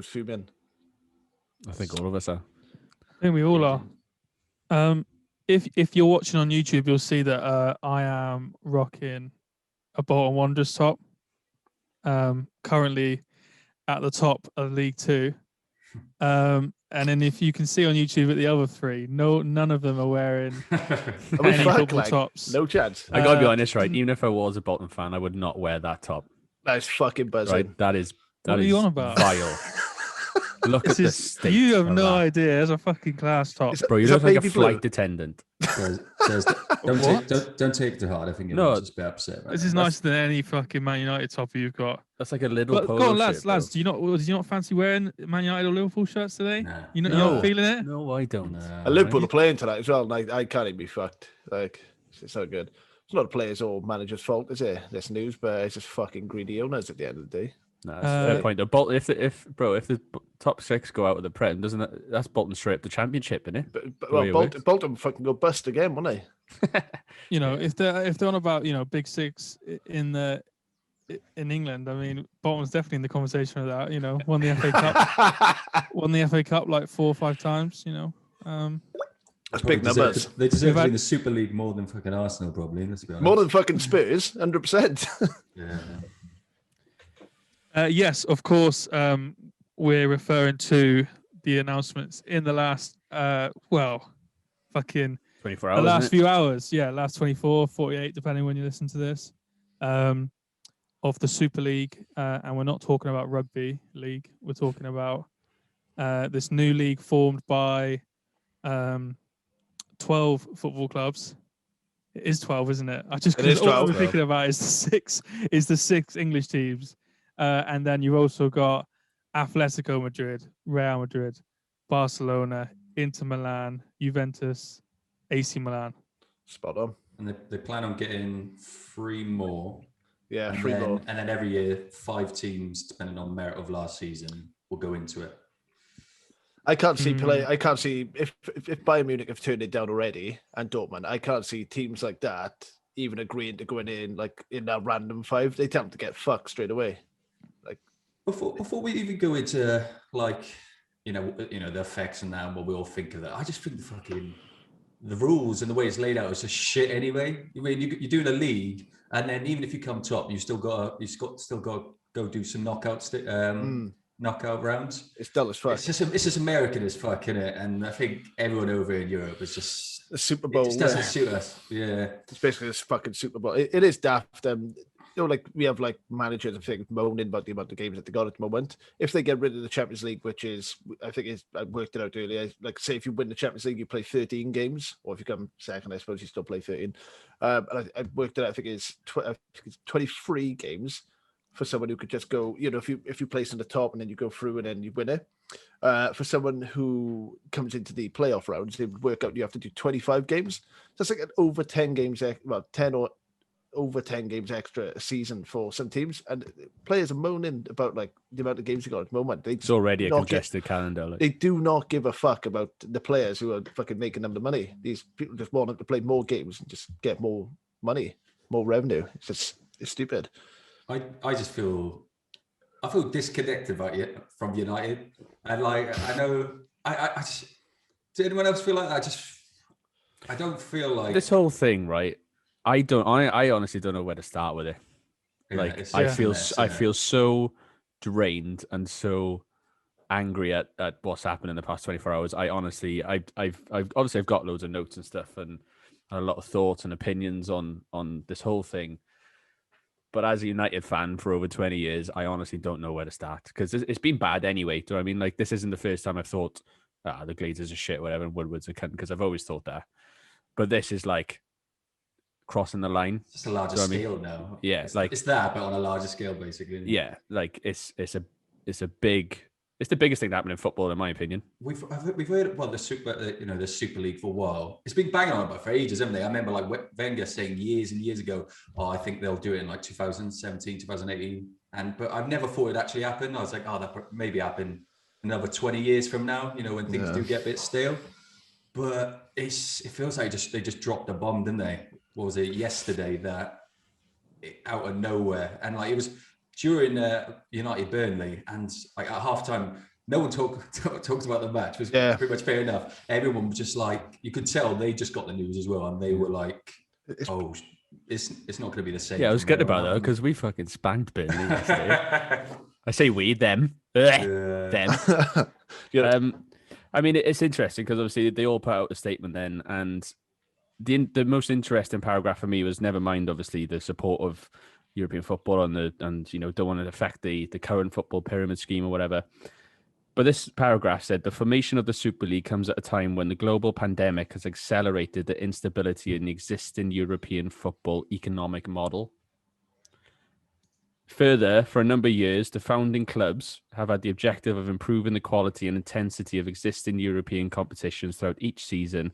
who's fuming. I think all of us are. I think we all are. If you're watching on YouTube, you'll see that I am rocking a Bolton Wanderers top. Currently at the top of League Two. And then if you can see on YouTube at the other three, none of them are wearing any football tops. No chance. I gotta be honest, right? Even if I was a Bolton fan, I would not wear that top. That's fucking buzzing. Right? That is what are you on about? Vile. Look at the state. You have no that. idea. There's a fucking class top. Bro, you look like a flight attendant. Don't take it to heart. I think you're just a bit upset. This is nicer than any fucking Man United top you've got. That's like a little polo go on, shirt, lads. Do you not fancy wearing Man United or Liverpool shirts today? Nah. You're not feeling it? No, I don't. Liverpool are playing tonight as well. And I can't even be fucked. Like, it's not good. It's not the players or managers' fault, is it? This news, but it's just fucking greedy owners at the end of the day. No, that's a fair point. If the top six go out with the Prem, that's Bolton straight up the Championship, isn't it? Bolton fucking go bust again, won't they? If they're on about big six in England, I mean Bolton's definitely in the conversation of that. Won the FA Cup, like 4 or 5 times. That's big numbers. They deserve to be in the Super League more than fucking Arsenal, probably. Let's be honest. More than fucking Spurs, 100%. Yeah. Yes, of course. We're referring to the announcements in the last, 24 hours. The last few hours. Yeah, last 24, 48, depending when you listen to this, of the Super League. And we're not talking about rugby league. We're talking about this new league formed by 12 football clubs. It is 12, isn't it? All I'm thinking about is the six English teams. And then you've also got Atletico Madrid, Real Madrid, Barcelona, Inter Milan, Juventus, AC Milan. Spot on. And they plan on getting 3 more. Yeah, 3 more. And then every year, 5 teams, depending on merit of last season, will go into it. I can't see if Bayern Munich have turned it down already and Dortmund, I can't see teams like that even agreeing to go in like in that random 5. They tend to get fucked straight away. Before we even go into the effects and that and what we all think of that, I just think the rules and the way it's laid out is just shit anyway. I mean, you're doing a league, and then even if you come top, you still got to go do some knockout rounds. It's dull as fuck. It's just American as fuck, isn't it? And I think everyone over in Europe is just the Super Bowl. It just doesn't suit us. Yeah, it's basically this fucking Super Bowl. It is daft. We have like managers and things moaning about the amount of games that they got at the moment. If they get rid of the Champions League, which is, I worked it out earlier. Like, say if you win the Champions League, you play 13 games, or if you come second, I suppose you still play 13. And I worked it out. I think it's 23 games for someone who could just go. If you place in the top and then you go through and then you win it. For someone who comes into the playoff rounds, it would work out you have to do 25 games. So it's like over 10 games, 10 or over 10 games extra a season for some teams, and players are moaning about like the amount of games you got at the moment. It's already a congested calendar. They do not give a fuck about the players who are fucking making them the money. These people just want them to play more games and just get more money, more revenue. It's stupid. I feel disconnected from United, and like I know I just, does anyone else feel like that? I don't feel like this whole thing, right? I honestly don't know where to start with it. Yeah, I feel so drained and so angry at what's happened in the past 24 hours. I've got loads of notes and stuff and a lot of thoughts and opinions on this whole thing. But as a United fan for over 20 years, I honestly don't know where to start because it's been bad anyway. Do you know what I mean? Like, this isn't the first time I've thought, the Glazers are shit, whatever, and Woodward's a cunt, because I've always thought that. But this is like crossing the line. It's a larger scale now. Yeah, it's that, but on a larger scale, basically. Yeah, like it's the biggest thing that happened in football, in my opinion. We've heard about the Super League for a while. It's been banging on about for ages, haven't they? I remember like Wenger saying years and years ago, I think they'll do it in like 2017, 2018. But I've never thought it actually happened. I was like, that maybe happen another 20 years from now, when things do get a bit stale. But it feels like they just dropped a bomb, didn't they? What was it, yesterday, that out of nowhere? And like it was during United Burnley, and like at halftime, no one talks about the match, was Yeah. pretty much fair enough. Everyone was just like, you could tell they just got the news as well, and they were like, oh, it's not going to be the same. Yeah, I was getting about that because we fucking spanked Burnley yesterday. I say we, them. Them. I mean, it's interesting because obviously they all put out a statement then, and the most interesting paragraph for me was, never mind obviously the support of European football and you know, don't want to affect the current football pyramid scheme or whatever. But this paragraph said the formation of the Super League comes at a time when the global pandemic has accelerated the instability in the existing European football economic model. Further, for a number of years, the founding clubs have had the objective of improving the quality and intensity of existing European competitions throughout each season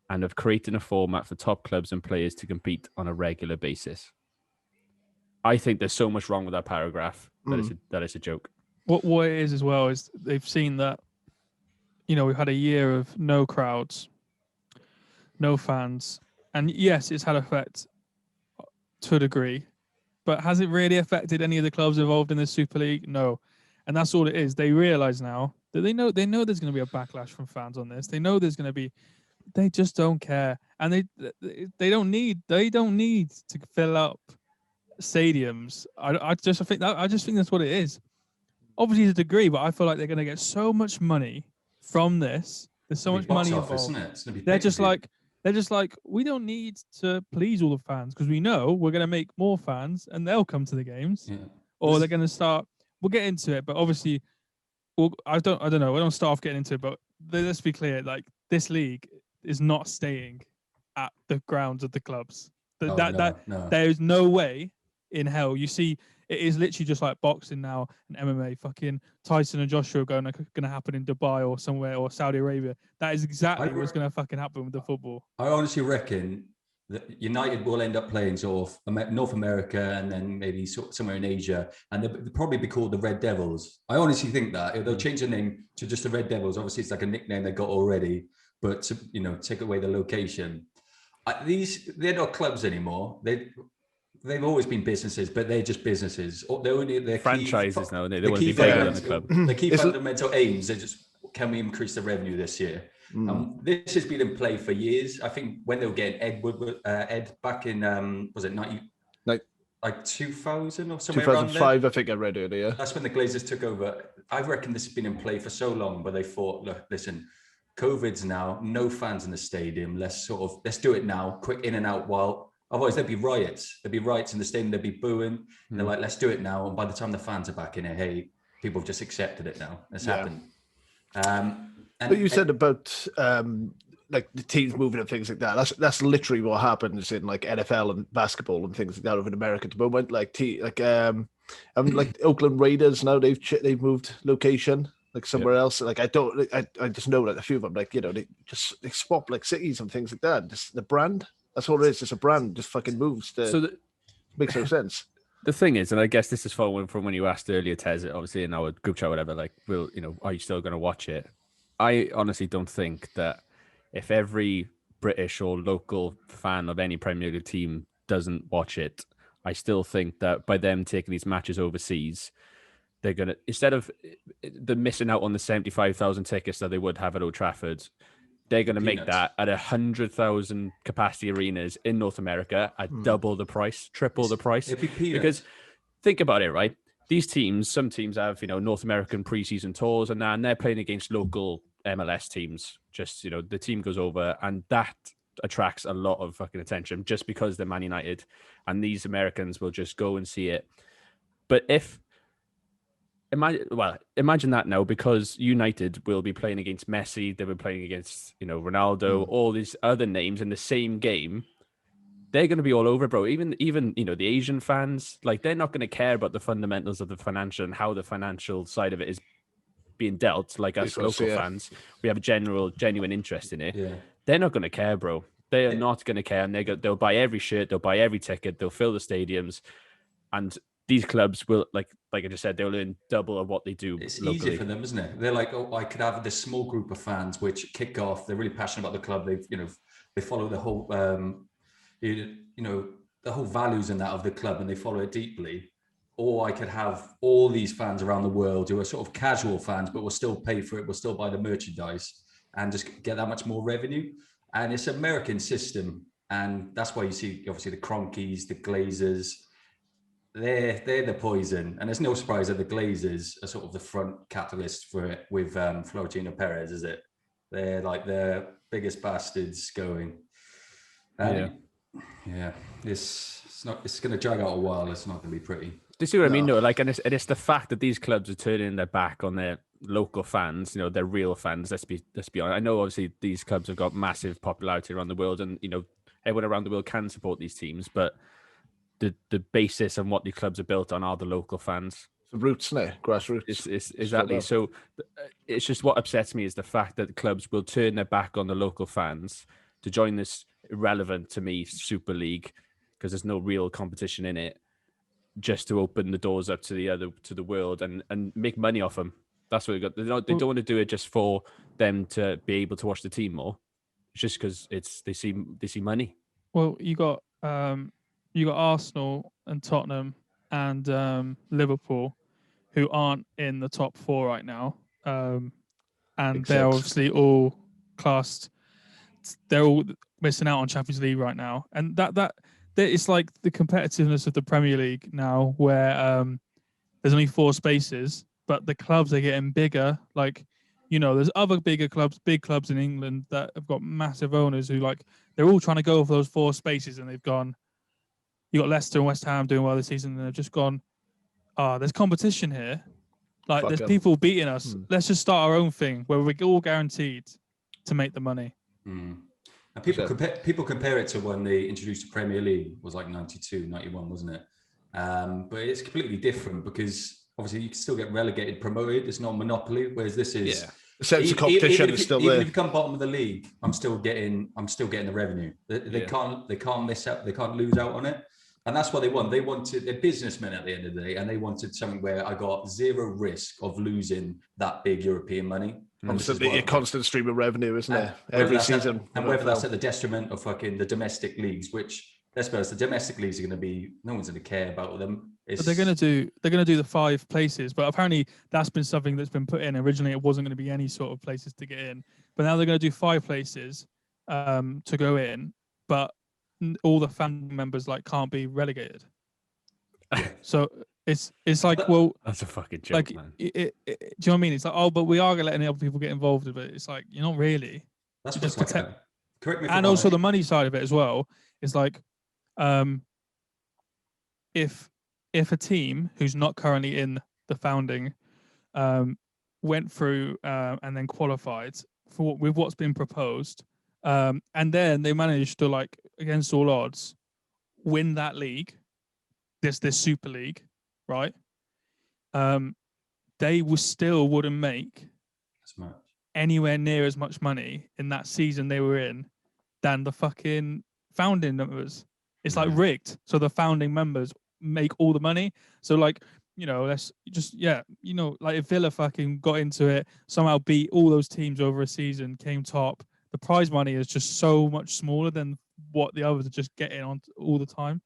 and of creating a format for top clubs and players to compete on a regular basis. I think there's so much wrong with that paragraph that it's a joke. What it is as well is they've seen that, you know, we've had a year of no crowds, no fans, and yes, it's had effect to a degree, but has it really affected any of the clubs involved in the Super League? No, and that's all it is. They realise now that they know there's going to be a backlash from fans on this. They know there's going to be. They just don't care, and they don't need to fill up stadiums. I just think that's what it is. Obviously, to a degree, but I feel like they're going to get so much money from this. There's so much money involved. Isn't it? It's gonna be they're just like, we don't need to please all the fans because we know we're going to make more fans and they'll come to the games, or they're going to start. We'll get into it, but obviously, I don't know. We don't start off getting into it, but let's be clear. Like, this league is not staying at the grounds of the clubs. No. There is no way in hell. You see, it is literally just like boxing now and MMA. Fucking Tyson and Joshua going to happen in Dubai or somewhere, or Saudi Arabia. That is exactly what's going to fucking happen with the football. I honestly reckon that United will end up playing sort of North America and then maybe somewhere in Asia, and they'll probably be called the Red Devils. I honestly think that they'll change the name to just the Red Devils. Obviously, it's like a nickname they got already, but to, you know, take away the location. They're not clubs anymore. They've always been businesses, but they're just businesses. They're franchises now. They want to be bigger than the club. The key fundamental aims, they're just, can we increase the revenue this year? This has been in play for years. I think when they were getting Ed back in, was it 2000 or somewhere 2005, I think I read earlier. That's when the Glazers took over. I reckon this has been in play for so long, but they thought, look, listen, COVID's now, no fans in the stadium. Let's do it now, quick in and out, while otherwise there'd be riots. There'd be riots in the stadium, they'd be booing. And they're like, let's do it now. And by the time the fans are back in it, hey, people have just accepted it now. It's happened. But you said about like the teams moving and things like that. That's literally what happens in like NFL and basketball and things like that over in America at the moment. Like like Oakland Raiders now, they've moved location like somewhere else. Like I just know like a few of them, like, you know, they swap like cities and things like that. Just the brand. That's all it is. Just a brand just fucking moves. Makes no sense. The thing is, and I guess this is following from when you asked earlier, Tez, obviously in our group chat, whatever, like, are you still going to watch it? I honestly don't think that if every British or local fan of any Premier League team doesn't watch it, I still think that by them taking these matches overseas, they're going to, instead of the missing out on the 75,000 tickets that they would have at Old Trafford, they're going to make that at 100,000 capacity arenas in North America at double the price, triple the price. Because think about it, right? These teams, some teams have, North American preseason tours and they're playing against local MLS teams. Just, the team goes over and that attracts a lot of fucking attention just because they're Man United, and these Americans will just go and see it. But imagine that now, because United will be playing against Messi, they'll be playing against, Ronaldo, all these other names in the same game. They're going to be all over, bro. Even the Asian fans, like, they're not going to care about the fundamentals of the financial and how the financial side of it is being dealt. Like us local fans, we have a genuine interest in it. Yeah. They're not going to care, bro. They are not going to care, and they'll buy every shirt, they'll buy every ticket, they'll fill the stadiums, and these clubs will, like I just said, they'll earn double of what they do. It's locally. Easier for them, isn't it? They're like, I could have this small group of fans which kick off. They're really passionate about the club. They follow the whole, the whole values in that of the club, and they follow it deeply. or I could have all these fans around the world who are sort of casual fans, but will still pay for it, will still buy the merchandise and just get that much more revenue. And it's an American system. And that's why you see, obviously, the Cronkies, the Glazers, they're the poison. And it's no surprise that the Glazers are sort of the front catalyst for it with Florentino Perez, is it? They're like the biggest bastards going. Yeah, it's going to drag out a while. It's not going to be pretty. Do you see what I mean? No, like, and it's the fact that these clubs are turning their back on their local fans. You know, their real fans. Let's be honest. I know, obviously, these clubs have got massive popularity around the world, and you know, everyone around the world can support these teams. But the basis and what the clubs are built on are the local fans. The roots, no, grassroots. It's exactly. So it's just what upsets me is the fact that the clubs will turn their back on the local fans to join this irrelevant to me Super League, because there's no real competition in it, just to open the doors up to the world and make money off them. That's what they got. They don't want to do it just for them to be able to watch the team more. It's just because they see money. Well, you got Arsenal and Tottenham and Liverpool, who aren't in the top 4 right now, and they're obviously all classed. They're all missing out on Champions League right now, and that it's like the competitiveness of the Premier League now, where there's only 4 spaces, but the clubs are getting bigger. Like, you know, there's other big clubs in England that have got massive owners who, like, they're all trying to go for those 4 spaces, and they've gone. You got Leicester and West Ham doing well this season, and they've just gone. There's competition here. Like, there's people beating us. Let's just start our own thing where we're all guaranteed to make the money. And people compare it to when they introduced the Premier League. It was like 92, 91, wasn't it? But it's completely different because obviously you can still get relegated, promoted. It's not a monopoly, whereas this is. Yeah. The sense of competition is still there. Even if you come bottom of the league, I'm still getting the revenue. They can't miss out. They can't lose out on it. And that's what they want. They're businessmen at the end of the day, and they wanted something where I got zero risk of losing that big European money. A constant stream of revenue, isn't it? Every season. And whether that's at the detriment of fucking the domestic leagues, which, let's be honest, the domestic leagues are going to be, no one's going to care about them. But they're going to do the 5 places, but apparently that's been something that's been put in. Originally, it wasn't going to be any sort of places to get in, but now they're going to do 5 places to go in, but all the fan members can't be relegated. So it's like, well, that's a fucking joke, man. Do you know what I mean? It's like, but we are letting other people get involved with it. It's like, you're not really. That's just correct me. And also the money side of it as well is like, if a team who's not currently in the founding went through and then qualified with what's been proposed, and then they managed to, like, against all odds, win that league, this Super League, right? They wouldn't make anywhere near as much money in that season they were in than the fucking founding members. It's like rigged. So the founding members make all the money. So, like, you know, let's just, you know, like if Villa fucking got into it, somehow beat all those teams over a season, came top, the prize money is just so much smaller than what the others are just getting on all the time.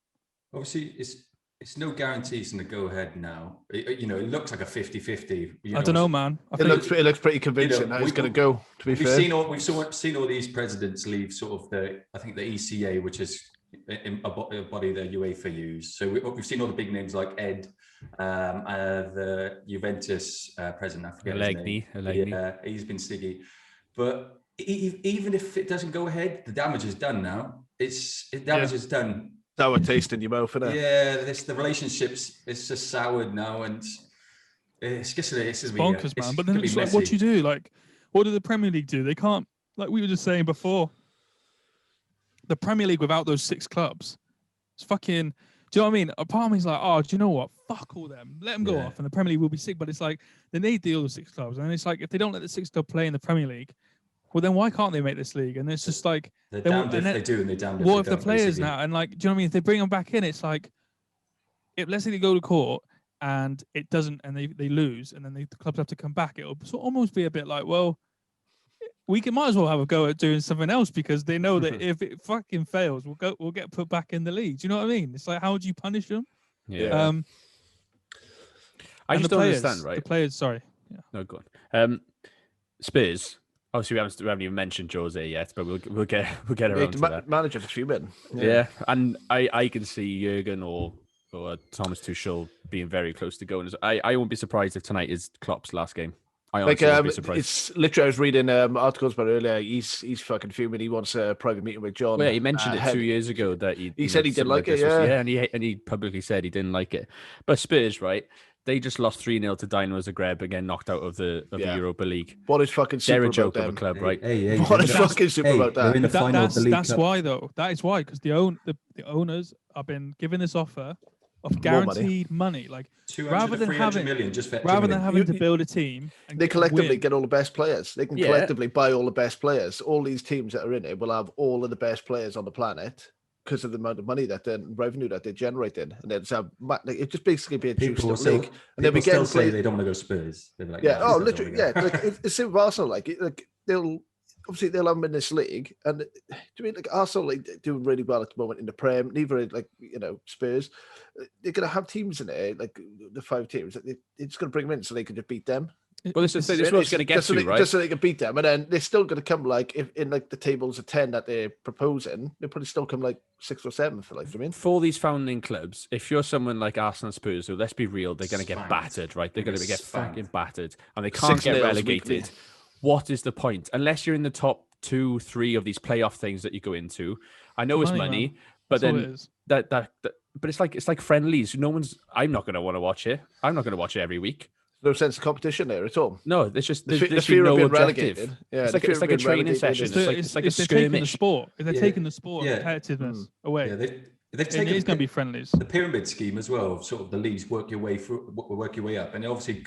Obviously, it's no guarantees in the go-ahead now. It looks like a 50-50. I don't know, man. It looks pretty convincing how it's going to go, to be fair. We've seen all these presidents leave sort of the ECA, which is a body that UEFA use. So we've seen all the big names like Ed, the Juventus president, I forget his name. Yeah, he's been sticky. But even if it doesn't go ahead, the damage is done now. Is done. Sour taste in your mouth, isn't it? Yeah, the relationships, it's just soured now, and it's bonkers, man. But then it's like, what do you do? Like, what do the Premier League do? They can't, like we were just saying before, the Premier League without those 6 clubs, it's fucking, do you know what I mean? A part of me is like, do you know what? Fuck all them. Let them go off, and the Premier League will be sick. But it's like, they need the other 6 clubs. And it's like, if they don't let the 6 clubs play in the Premier League, well, then why can't they make this league? And it's just like, they're damned if they do, and they're damned if what they if don't, the players basically. now, and like, do you know what I mean? If they bring them back in, it's like, let's say they go to court and it doesn't, and they lose, and then the clubs have to come back. It'll almost be a bit like, well, might as well have a go at doing something else, because they know that if it fucking fails, we'll get put back in the league. Do you know what I mean? It's like, how would you punish them? Yeah. I And just the don't players, understand, right? The players, sorry. Yeah. No, go on. Spurs. Obviously, we haven't even mentioned Jose yet, but we'll get around to that. Manager's a few men. Yeah, and I can see Jurgen or Thomas Tuchel being very close to going. I won't be surprised if tonight is Klopp's last game. I honestly won't be surprised. It's literally, I was reading articles about it earlier. He's fucking fuming. He wants a private meeting with John. Well, yeah, he mentioned it 2 years ago that he said he didn't like it. Yeah, and he publicly said he didn't like it. But Spurs, right? They just lost 3-0 to Dynamo Zagreb, again knocked out of the Europa League. What is fucking super They're a joke about of a club, right? Hey, what is fucking super about that? They're in the final of the League That's Cup. why, though. That is why, because the owners have been given this offer of guaranteed money. Like 200 rather to than 300 million just for having to build a team, and they collectively win. get all the best players. They can collectively buy all the best players. All these teams that are in it will have all of the best players on the planet because of the amount of money that the revenue that they're generating, and then it just basically be a juiced league. And then we still say they don't want to go Spurs. They're like, yeah, no, literally, yeah. Like it's same with Arsenal. Like they'll obviously they'll have them in this league, and do you mean like Arsenal like doing really well at the moment in the Prem? Neither like Spurs. They're gonna have teams in it, like the 5 teams. They're just gonna bring them in so they can just beat them. Well, this is what it's going to get to, right? Just so they can beat them, and then they're still going to come like if in like the tables of 10 that they're proposing, they'll probably still come like 6th or 7th. Like I mean, for these founding clubs, if you're someone like Arsenal and Spurs, so let's be real, they're going to get battered, right? They're going to get fucking battered, and they can't get relegated. Weekly. What is the point? Unless you're in the top 2, 3 of these playoff things that you go into. I know it's money, but then that but it's like friendlies. I'm not going to want to watch it. I'm not going to watch it every week. No sense of competition there at all. No, there's just the fear no of being objective. relegated. Yeah, it's like a training session. It's like a skirmish. If they're taking the sport competitiveness away, they've taken. It's going to be friendlies. The pyramid scheme as well. Sort of the leagues work your way up, and obviously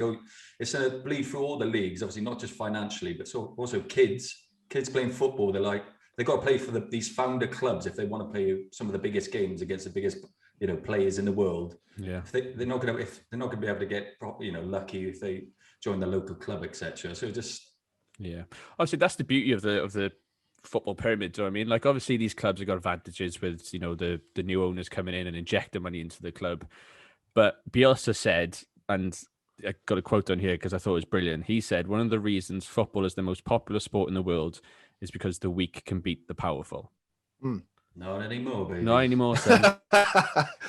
it's a bleed through all the leagues. Obviously, not just financially, but also kids playing football. They've got to play for these founder clubs if they want to play some of the biggest games against the biggest players in the world. Yeah, they're not going to be able to get lucky if they join the local club, etc. So obviously that's the beauty of the football pyramid. Do you know what I mean? Like obviously these clubs have got advantages with the new owners coming in and injecting money into the club. But Bielsa said, and I got a quote on here because I thought it was brilliant. He said one of the reasons football is the most popular sport in the world is because the weak can beat the powerful. Not anymore, baby. Not anymore, son.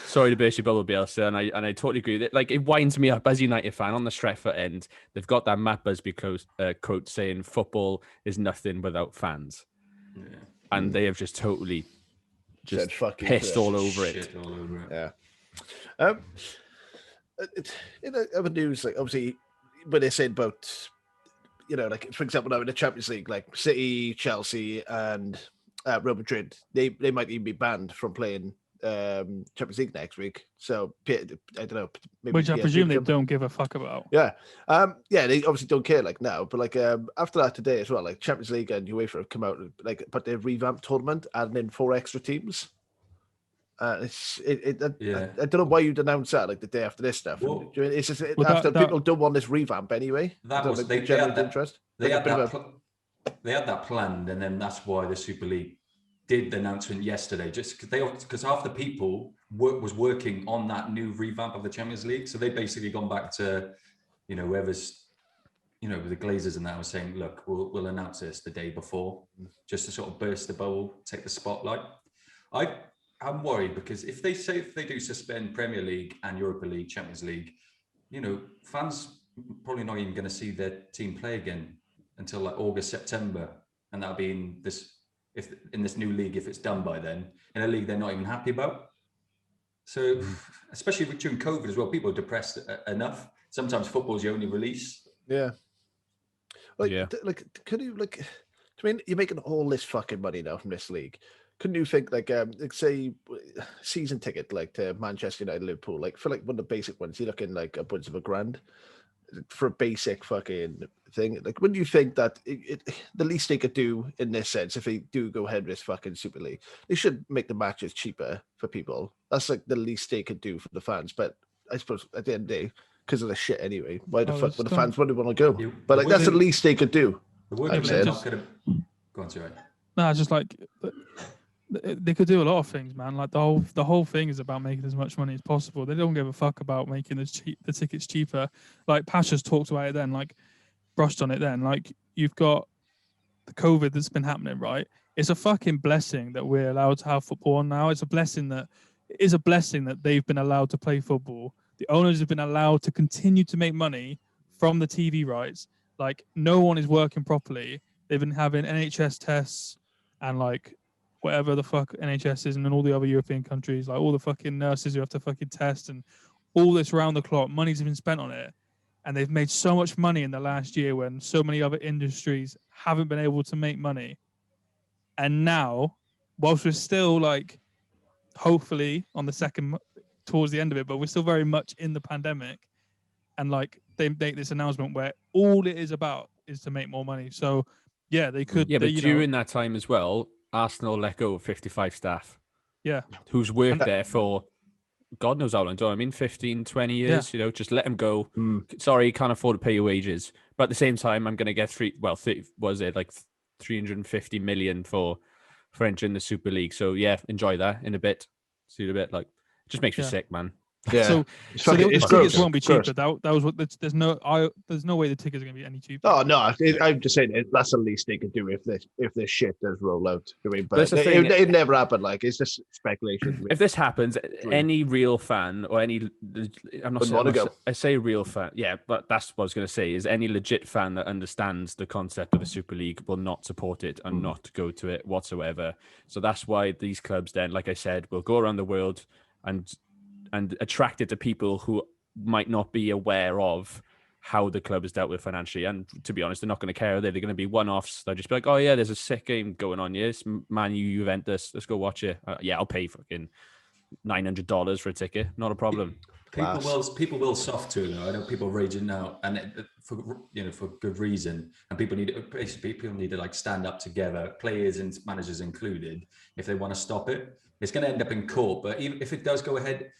Sorry to burst your bubble, Bielsa, and I totally agree with it. Like, it winds me up as a United fan on the Stretford end. They've got that Matt Busby quote saying, "Football is nothing without fans," and they have just totally pissed all over it. All over it. Yeah. In other news, like obviously, when they said about, like for example, now in the Champions League, like City, Chelsea, and Real Madrid, they might even be banned from playing Champions League next week. So I don't know. Maybe which I presume they don't give a fuck about. Yeah, they obviously don't care like now. But like after that today as well, like Champions League and UEFA have come out but they've revamped tournament, adding in 4 extra teams. I don't know why you'd announce that like the day after this stuff. Well, it's just people don't want this revamp anyway. They had that planned, and then that's why the Super League did the announcement yesterday, just because half the people was working on that new revamp of the Champions League. So they basically gone back to, whoever's, the Glazers and that was saying, look, we'll announce this the day before, just to sort of burst the bubble, take the spotlight. I'm worried because if they do suspend Premier League and Europa League, Champions League, fans probably not even going to see their team play again until like August, September, and that'll be in this new league if it's done by then, in a league they're not even happy about. So, especially during COVID as well, people are depressed enough. Sometimes football's your only release. Yeah. Could you you're making all this fucking money now from this league. Couldn't you think like say season ticket like to Manchester United, Liverpool, like for like one of the basic ones, you're looking like upwards of $1,000 for a basic fucking thing. Like, wouldn't you think that the least they could do in this sense, if they do go ahead with this fucking Super League, they should make the matches cheaper for people. That's like the least they could do for the fans. But I suppose at the end of the day, because of the shit anyway, why the fuck would the fans wouldn't want to go? But like that's the least they could do. The word not going to go on, sorry. No, it's just like they could do a lot of things, man. Like the whole thing is about making as much money as possible. They don't give a fuck about making the tickets cheaper. Like Pasha's talked about it then, like brushed on it then. Like you've got the COVID that's been happening, right? It's a fucking blessing that we're allowed to have football on now. It is a blessing that they've been allowed to play football. The owners have been allowed to continue to make money from the TV rights. Like no one is working properly. They've been having NHS tests and like whatever the fuck NHS is, and in all the other European countries, like all the fucking nurses who have to fucking test and all this round the clock. Money's been spent on it. And they've made so much money in the last year when so many other industries haven't been able to make money. And now, whilst we're still like, hopefully on the second, towards the end of it, but we're still very much in the pandemic. And like, they make this announcement where all it is about is to make more money. So yeah, they could. Yeah, but you during that time as well, Arsenal let go of 55 staff. Yeah. Who's worked there for God knows how long, do you know what I mean? 15, 20 years, you know, just let them go. Sorry, can't afford to pay your wages. But at the same time, I'm going to get 350 million for entering the Super League. So yeah, enjoy that in a bit. See you in a bit. Like, it just makes you sick, man. Yeah. So the tickets won't be cheaper. That was what. There's no way the tickets are going to be any cheaper. Oh no, I'm just saying that's the least they could do if this shit does roll out. I mean, but it never happened. Like it's just speculation. If this happens, any real fan or any, I say real fan, yeah, but that's what I was going to say. Is any legit fan that understands the concept of a Super League will not support it and not go to it whatsoever. So that's why these clubs then, like I said, will go around the world and attract it to people who might not be aware of how the club is dealt with financially. And to be honest, they're not going to care. They're going to be one-offs. They'll just be like, oh yeah, there's a sick game going on. Yes, Man U, Juventus. Let's go watch it. Yeah, I'll pay fucking $900 for a ticket. Not a problem. People will soft to it though. I know people raging now, and for good reason. And people need to like stand up together, players and managers included, if they want to stop it. It's going to end up in court, but even if it does go ahead,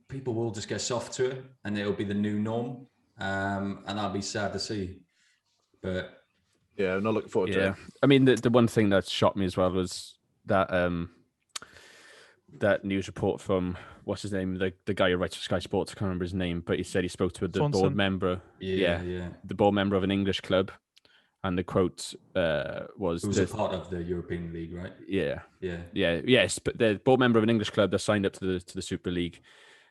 people will just get soft to it, and it'll be the new norm. And I'll be sad to see. But yeah, I'm not looking forward to it. I mean, the one thing that shocked me as well was that that news report from what's his name, the guy who writes for Sky Sports. I can't remember his name, but he said he spoke to the board member. The board member of an English club, and the quote was, "Who's a part of the European League, right?" Yes, but the board member of an English club that signed up to the Super League.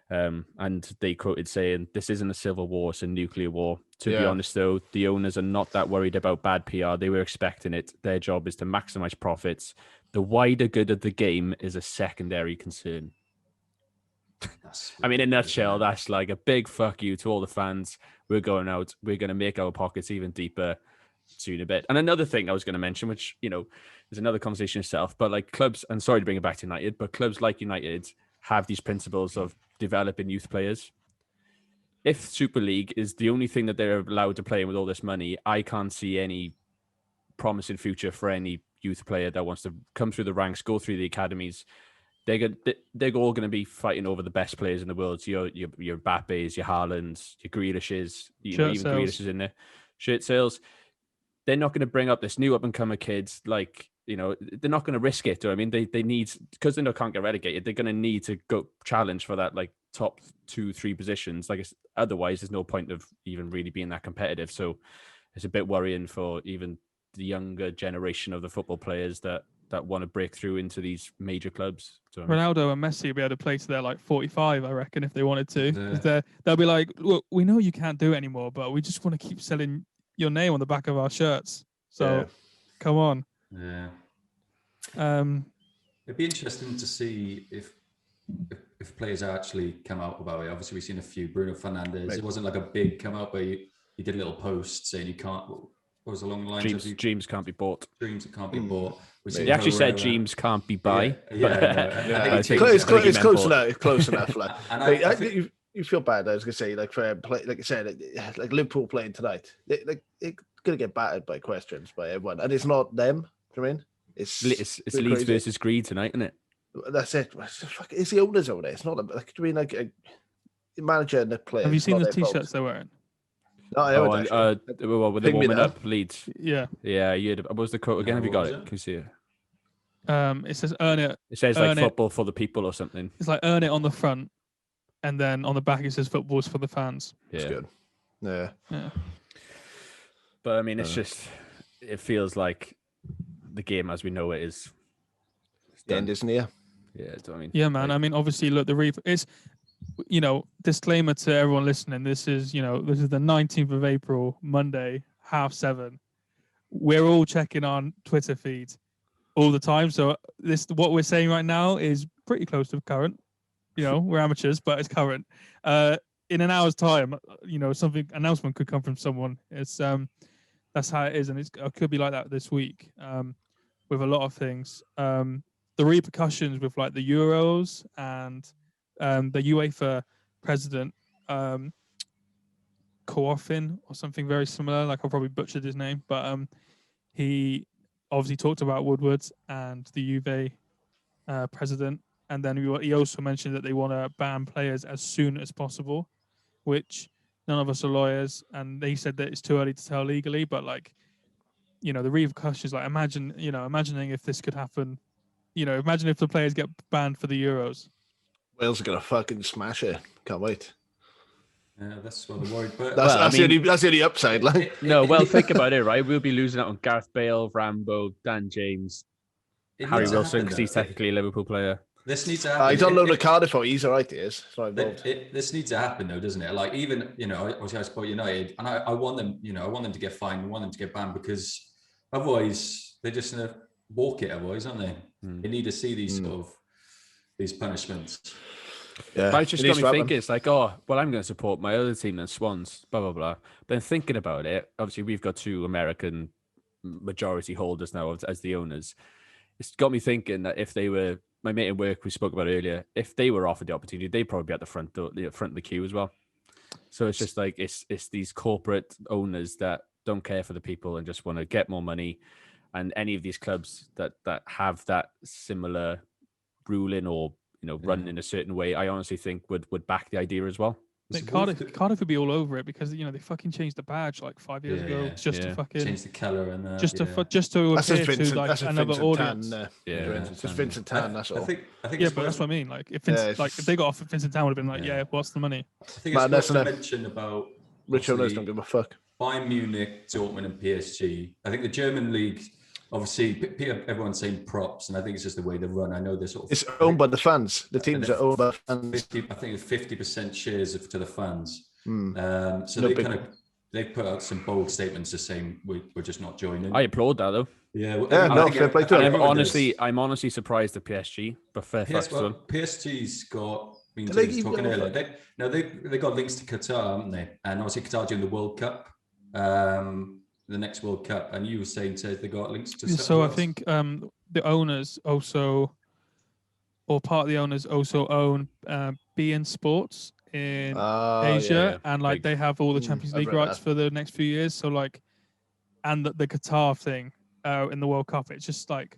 And they quoted saying, "This isn't a civil war; it's a nuclear war." To be honest, though, the owners are not that worried about bad PR. They were expecting it. Their job is to maximize profits. The wider good of the game is a secondary concern. I mean, in a nutshell, that's like a big fuck you to all the fans. We're going out. We're going to make our pockets even deeper soon a bit. And another thing I was going to mention, which, you know, is another conversation itself, but like clubs, and sorry to bring it back to United, but clubs like United have these principles of developing youth players. If Super League is the only thing that they're allowed to play in with all this money, I can't see any promising future for any youth player that wants to come through the ranks, go through the academies. They're all going to be fighting over the best players in the world. So your Mbappes, your Haalands, your Grealishes, even Grealish is in there. Shirt sales. They're not going to bring up this new up-and-comer kids like, you know, they're not going to risk it. I mean, they need, because they can't get relegated, they're going to need to go challenge for that like top 2-3 positions. Like, otherwise, there's no point of even really being that competitive. So it's a bit worrying for even the younger generation of the football players that want to break through into these major clubs. So, Ronaldo and Messi will be able to play to their like 45, I reckon, if they wanted to. They'll be like, look, we know you can't do it anymore, but we just want to keep selling your name on the back of our shirts. So come on. Yeah. It'd be interesting to see if players actually come out about it. Obviously, we've seen a few. Bruno Fernandes. Right. It wasn't like a big come out, but he did a little post saying you can't. What was along the lines of dreams can't be bought. Dreams that can't be bought. He actually said dreams can't be buy. It's close enough. It's close enough. Like, you feel bad. I was gonna say, like for like I said, like Liverpool playing tonight, they're gonna get battered by questions by everyone, and it's not them. Do you know what I mean? It's Leeds versus Greed tonight, isn't it? That's it. It's the owners over there. It's not like, do you mean like a manager and the players? Have you seen the t-shirts they're wearing? No, I haven't. With the warming up Leeds. Yeah. Yeah. What was the quote again? Have you got it? Can you see it? It says earn it. It says like Earn it. football for the people or something. It's like earn it on the front, and then on the back it says football's for the fans. It's Yeah. good. Yeah. Yeah. But I mean, it's just, it feels like the game as we know it is The end isn't here. Yeah, do I mean? Yeah, man. Like, I mean, obviously, look, it's, disclaimer to everyone listening. This is the 19th of April, Monday, 7:30. We're all checking on Twitter feeds all the time. So what we're saying right now is pretty close to current. We're amateurs, but it's current. In an hour's time, something announcement could come from someone. It's that's how it is, and it could be like that this week with a lot of things. The repercussions with like the Euros and the UEFA president Coffin or something very similar. Like I probably butchered his name, but he obviously talked about Woodward and the Juve president, and then he also mentioned that they want to ban players as soon as possible, which none of us are lawyers, and they said that it's too early to tell legally, but like, the repercussions, like imagining if this could happen, imagine if the players get banned for the Euros. Wales are gonna fucking smash it. Can't wait. Yeah, that's what I'm worried. But That's the only upside. Like, no, well, think about it, right? We'll be losing out on Gareth Bale, Rambo, Dan James, Harry Wilson, because he's technically a Liverpool player. This needs to happen. He's on loan at Cardiff. He's all right. He is. This needs to happen, though, doesn't it? Like, even obviously I support United, and I want them. I want them to get fined. I want them to get banned, because otherwise they're just gonna walk it. Otherwise, aren't they? They need to see these sort of these punishments. Yeah, but it just got me thinking. It's like, oh, well, I'm going to support my other team, then Swans, blah blah blah. But then thinking about it, obviously we've got 2 American majority holders now as the owners. It's got me thinking that if they were, my mate at work we spoke about earlier, if they were offered the opportunity, they'd probably be at the front of the queue as well. So it's just like it's these corporate owners that don't care for the people and just want to get more money. And any of these clubs that have that similar ruling or run in a certain way, I honestly think would back the idea as well. Cardiff would be all over it, because they fucking changed the badge like 5 years ago just to fucking change the colour and just to appear to like another audience. It's just Vincent Tan. That's all. I think but that's what I mean. Like if if they got off Vincent Tan, would have been like, what's the money? I think it's worth to mention about rich owners don't give a fuck. Bayern Munich, Dortmund, and PSG. I think the German league. Obviously, everyone's saying props, and I think it's just the way they run. I know they're sort of... It's owned by the fans. The teams are owned by the fans. I think it's 50% shares to the fans. So No they put out some bold statements just saying we're just not joining. I applaud that though. Yeah, fair play to them. I'm honestly surprised at PSG, but fair fucks to them. PSG's got... talking earlier. They got links to Qatar, haven't they? And obviously Qatar during the World Cup. The next World Cup, and you were saying they got links to. So I think the owners also, or part of the owners also own BN Sports in Asia, and like they have all the Champions League rights for the next few years. So like, and the Qatar thing in the World Cup, it's just like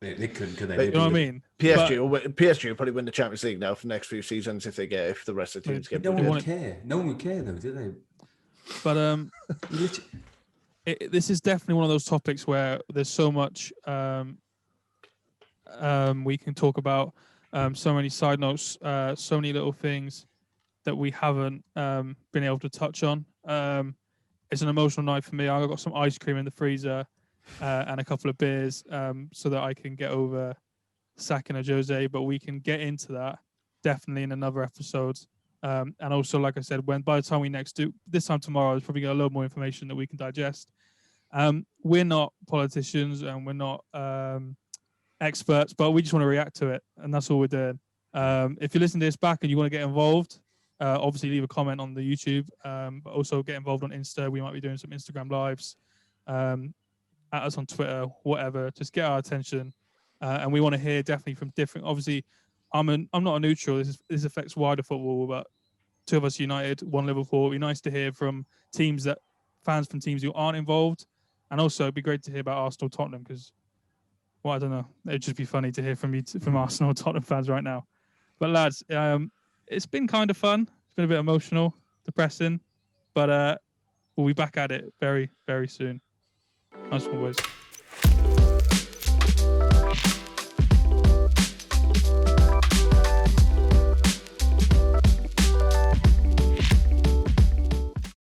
they couldn't, could they? You know what I mean? PSG will probably win the Champions League now for the next few seasons if the rest of the teams get. No one would care. No one would care though, do they? But this is definitely one of those topics where there's so much we can talk about, so many side notes, so many little things that we haven't been able to touch on. It's an emotional night for me. I've got some ice cream in the freezer and a couple of beers so that I can get over sacking a Jose, but we can get into that definitely in another episode. And also, like I said, by the time we next do this time tomorrow, there's probably got a lot more information that we can digest. We're not politicians and we're not experts, but we just want to react to it, and that's all we're doing. If you listen to this back and you want to get involved, obviously leave a comment on the YouTube, but also get involved on Insta. We might be doing some Instagram lives, at us on Twitter, whatever. Just get our attention, and we want to hear definitely from different. Obviously, I'm not a neutral. This affects wider football, but 2 of us United, 1 Liverpool. It'd be nice to hear from fans from teams who aren't involved, and also it'd be great to hear about Arsenal, Tottenham, because, well, I don't know, it'd just be funny to hear from Arsenal, Tottenham fans right now. But lads, it's been kind of fun. It's been a bit emotional, depressing, but we'll be back at it very, very soon. Nice one, boys.